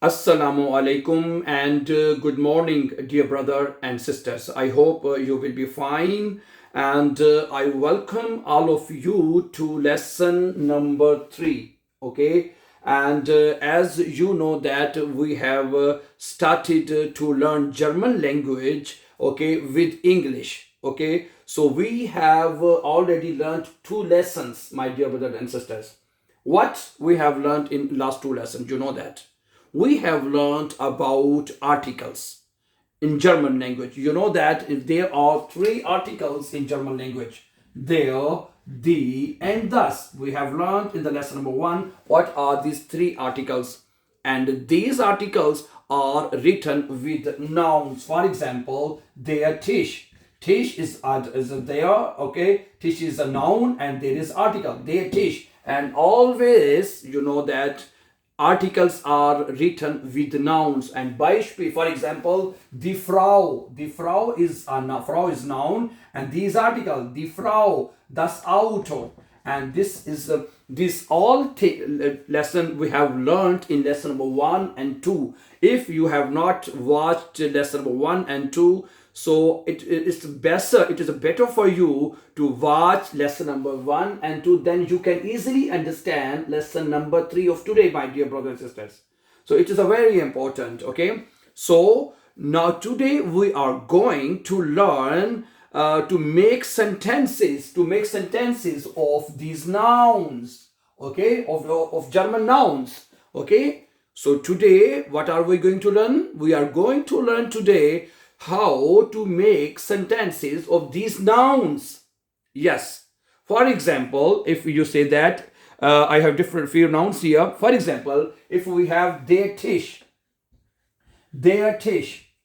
Assalamu alaikum and good morning, dear brother and sisters. I hope you will be fine, and I welcome all of you to lesson number 3. Okay, and as you know that we have started to learn German language, okay, with English. Okay, so we have already learned 2 lessons, my dear brothers and sisters. What we have learned in last 2 lessons, you know that we have learned about articles in German language. You know that if there are 3 articles in German language, there, the, and thus. We have learned in the lesson number 1 what are these 3 articles, and these articles are written with nouns. For example, there Tisch. Tisch is there, okay? Tisch is a noun and there is article. There Tisch. And always you know that articles are written with nouns and Beispiel. For example, die Frau is Frau is noun, and these article, die Frau, das Auto, and this is this all lesson we have learned in lesson number 1 and 2. If you have not watched lesson number 1 and 2, so it is better for you to watch lesson number 1 and 2, then you can easily understand lesson number 3 of today, my dear brothers and sisters. So it is a very important. Okay, so now today we are going to learn to make sentences of these nouns, okay, of German nouns. Okay, so today what are we going to learn? We are going to learn today how to make sentences of these nouns. Yes, for example, if you say that I have different few nouns here. For example, if we have der Tisch,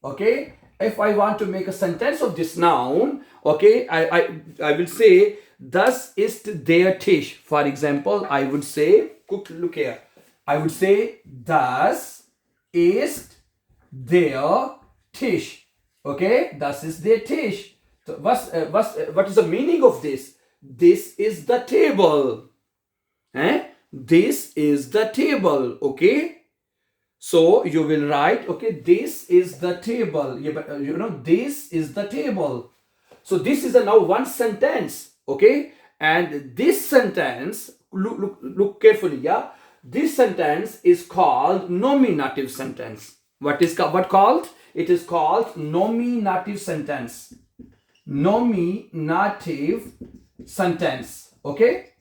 okay, if I want to make a sentence of this noun, okay, I will say das ist der Tisch. For example, I would say, look here, I would say das ist der Tisch. Okay, das ist der Tisch. So what is the meaning of this? This is the table. This is the table. Okay, so you will write, okay, this is the table. This is the table. So this is now one sentence. Okay, and this sentence, look carefully. Yeah, this sentence is called nominative sentence. What called? It is called nominative sentence. Nominative sentence. Okay,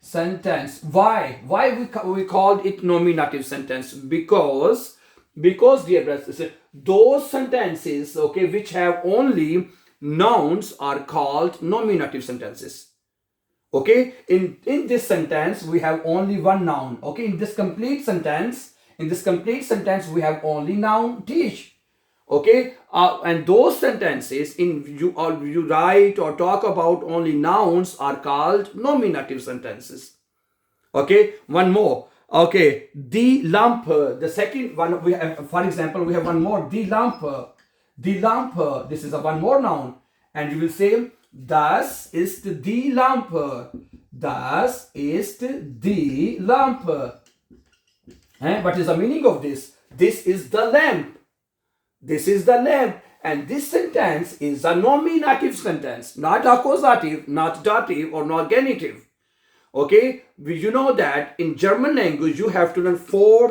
sentence. Why we called it nominative sentence? Because dear brothers, those sentences, okay, which have only nouns are called nominative sentences. Okay, in this sentence we have only one noun. Okay, in this complete sentence we have only noun Tisch. Okay, and those sentences you write or talk about only nouns are called nominative sentences. Okay, one more. Okay, die Lampe. The second one we have, for example, we have one more. Die Lampe. Die Lampe. This is a one more noun, and you will say das ist die Lampe. Das ist die Lampe. What is the meaning of this? This is the lamp. This is the lamp. And this sentence is a nominative sentence, not accusative, not dative, or not genitive. Okay, you know that in German language you have to learn four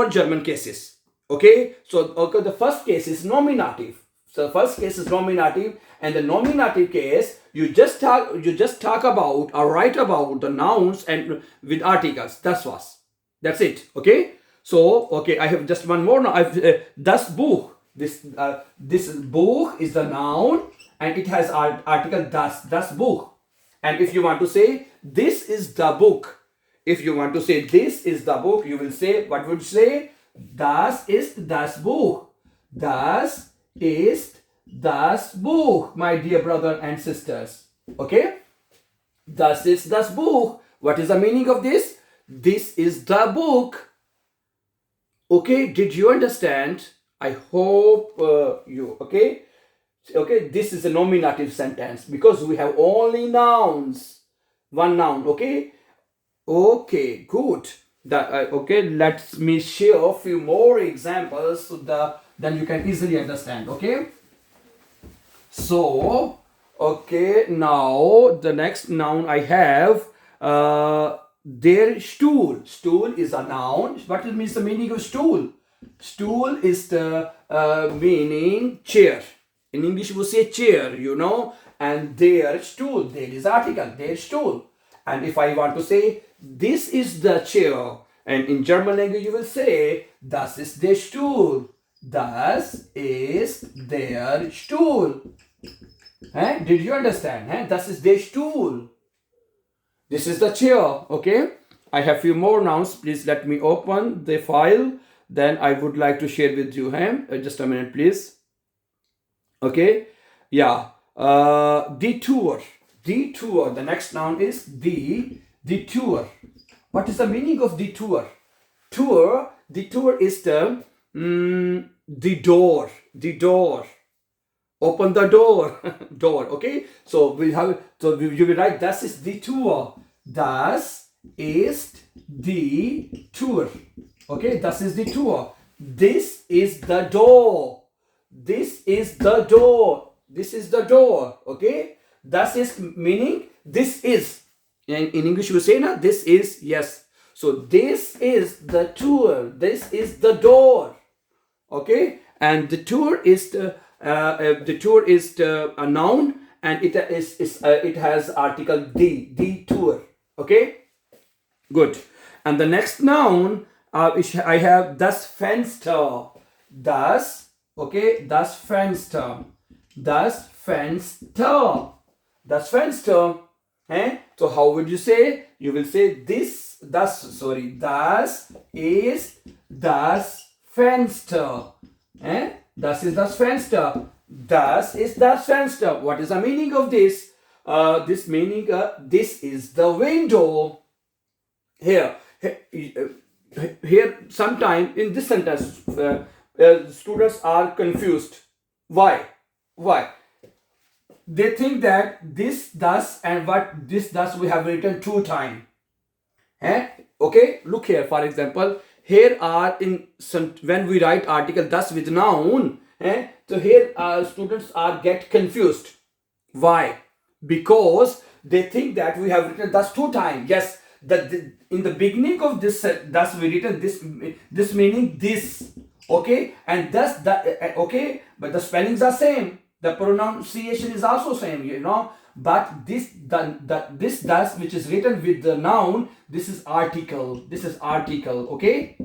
German cases. Okay, so the first case is nominative. So the first case is nominative, and the nominative case you just talk about or write about the nouns and with articles. That's it. Okay. So, okay, I have just one more now. Das Buch. This Buch is the noun, and it has article das Buch. And if you want to say this is the book, if you want to say this is the book, you will say, what would you say? Das ist das Buch. Das ist das Buch, my dear brother and sisters. Okay? Das ist das Buch. What is the meaning of this? This is the book. Okay, did you understand? I hope you, okay? Okay, this is a nominative sentence because we have only nouns. One noun, okay? Okay, good. Okay, let me share a few more examples so then you can easily understand. Okay, so okay, now the next noun I have their stool. Stool is a noun. What means the meaning of stool? Stool is the meaning chair. In English we say chair, and their stool, there is article, their stool. And if I want to say this is the chair, and in German language you will say das ist der Stuhl. Das ist der Stuhl. Did you understand? Das ist der Stuhl. This is the chair. Okay. I have few more nouns. Please let me open the file. Then I would like to share with you. Just a minute, please. Okay. Yeah. Detour. Detour. The next noun is detour. What is the meaning of detour? Detour is the door. The door. Open the door. Door. Okay. So you will write das ist die Tour. Das ist die Tour. Okay. Das ist die Tour. This is the door. This is the door. This is the door. Okay. Das ist meaning this is. In English we say na this is, yes. So this is the tour. This is the door. Okay. And the tour is a noun, and it has article the tour. Okay, good. And the next noun I have das Fenster. Das Fenster. So how would you say? You will say das ist das Fenster. Das ist das Fenster. Das ist das Fenster. What is the meaning of this? This meaning, this is the window. Here, sometime in this sentence, students are confused. Why? They think that this, thus, and what this, thus we have written 2 times. Okay, look here, for example. Here are when we write article thus with noun, so here students get confused. Why? Because they think that we have written thus 2 times. Yes, in the beginning of this thus we written this meaning this. Okay, and thus okay, but the spellings are same. The pronunciation is also same, But this thus which is written with the noun, this is article. Okay.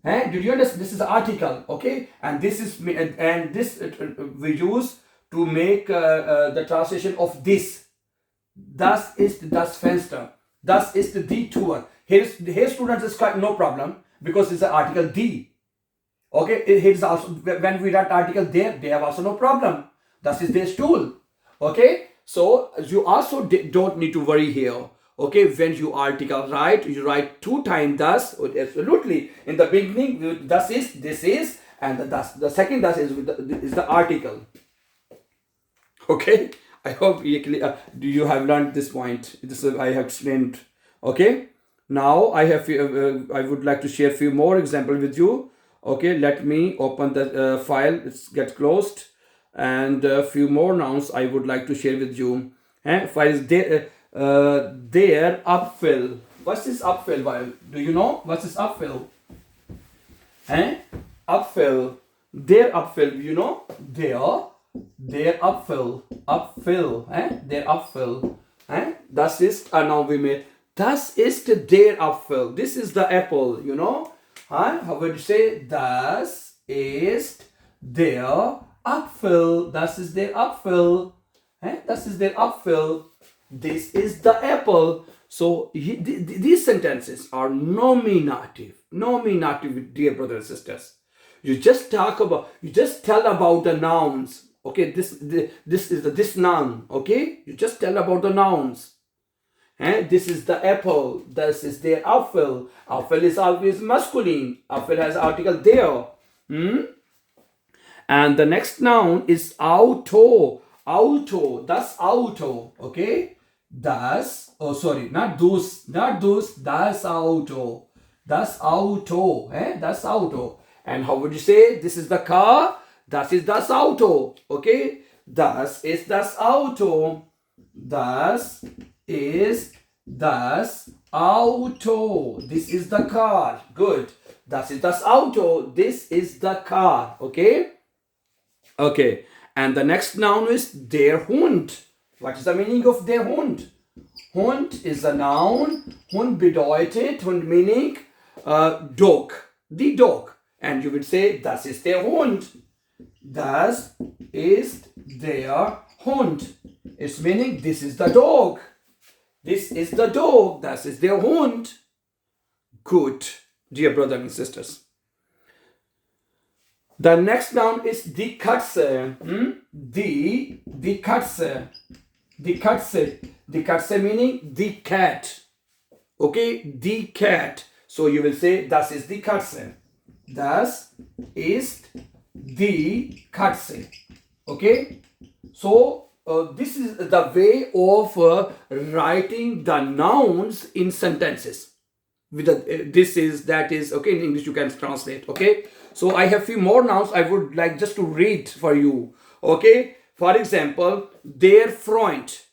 Did you understand? This is article. Okay, and this is we use to make the translation of this. Das ist das Fenster. Das ist die Tour. Here students is quite no problem because it's the article die. Okay, here is also when we write article there, they have also no problem. Das ist der Stuhl. Okay. So you also don't need to worry here. Okay, when you article write, you write 2 times thus. Absolutely. In the beginning, thus is, this is, and the second thus is the article. Okay, I hope you have learned this point. This I have explained. Okay, now I would like to share a few more examples with you. Okay, let me open the file. It's get closed. And a few more nouns I would like to share with you. File is there upfill. What is upfill? Do you know what is upfill? Upfill. Their upfill. You know their upfill. Their upfill. Das ist now we made. Das ist der Apfel. This is the apple. How would you say? Das ist der Apfel. Das ist der Apfel. Das ist der Apfel. This is the apple. So these sentences are nominative. Nominative, dear brothers and sisters. You just tell about the nouns. Okay, this is this noun. Okay, you just tell about the nouns. This is the apple. This is the Apfel. Apfel is always masculine. Apfel has article there. And the next noun is Auto. Das Auto. Okay, das. Oh, sorry, not those. Das Auto. Das Auto. Das Auto. And how would you say this is the car? Das ist das Auto. Okay? Das ist das Auto. Das ist das Auto. This is the car. Good. Das ist das Auto. This is the car. Okay? Okay. And the next noun is der Hund. What is the meaning of der Hund? Hund is a noun. Hund bedeutet, Hund meaning dog. The dog. And you would say, das ist der Hund. Das ist der Hund. It's meaning, this is the dog. This is the dog. Das ist der Hund. Good, dear brothers and sisters. The next noun is die Katze. Die Katze. Die Katze. Die Katze meaning the cat. Okay, the cat. So you will say, das ist die Katze. Das ist die Katze. Okay? So this is the way of writing the nouns in sentences. With the, this is, that is, okay, in English you can translate. Okay? So I have few more nouns I would like just to read for you. Okay? For example, der Freund.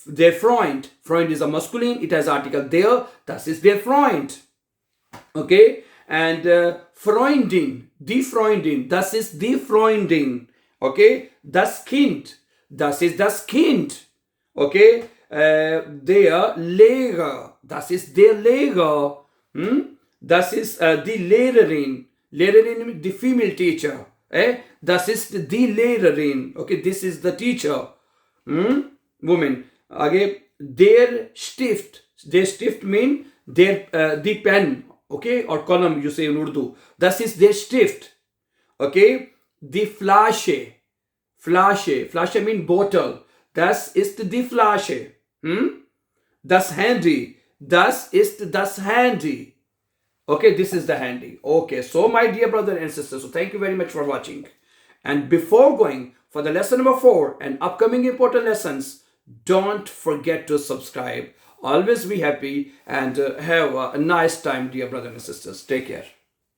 Der Freund. Freund is a masculine. It has article der. Das ist der Freund. Okay? And Freundin. Die Freundin. Das ist die Freundin. Okay? Das Kind. Das ist das Kind. Okay? Der Lehrer. Das ist der Lehrer. Das ist die Lehrerin. Lehrerin, the female teacher. Das ist die Lehrerin. Okay, this is the teacher. Woman. Okay, der Stift. Der Stift mean the pen. Okay, or column you say in Urdu. Das ist der Stift. Okay, die Flasche. Flasche. Flasche mean bottle. Das ist die Flasche. Das Handy. Das ist das Handy. Okay, this is the handy. Okay, so my dear brother and sister, so thank you very much for watching. And before going for the lesson number 4 and upcoming important lessons, don't forget to subscribe. Always be happy and have a nice time, dear brothers and sisters. Take care.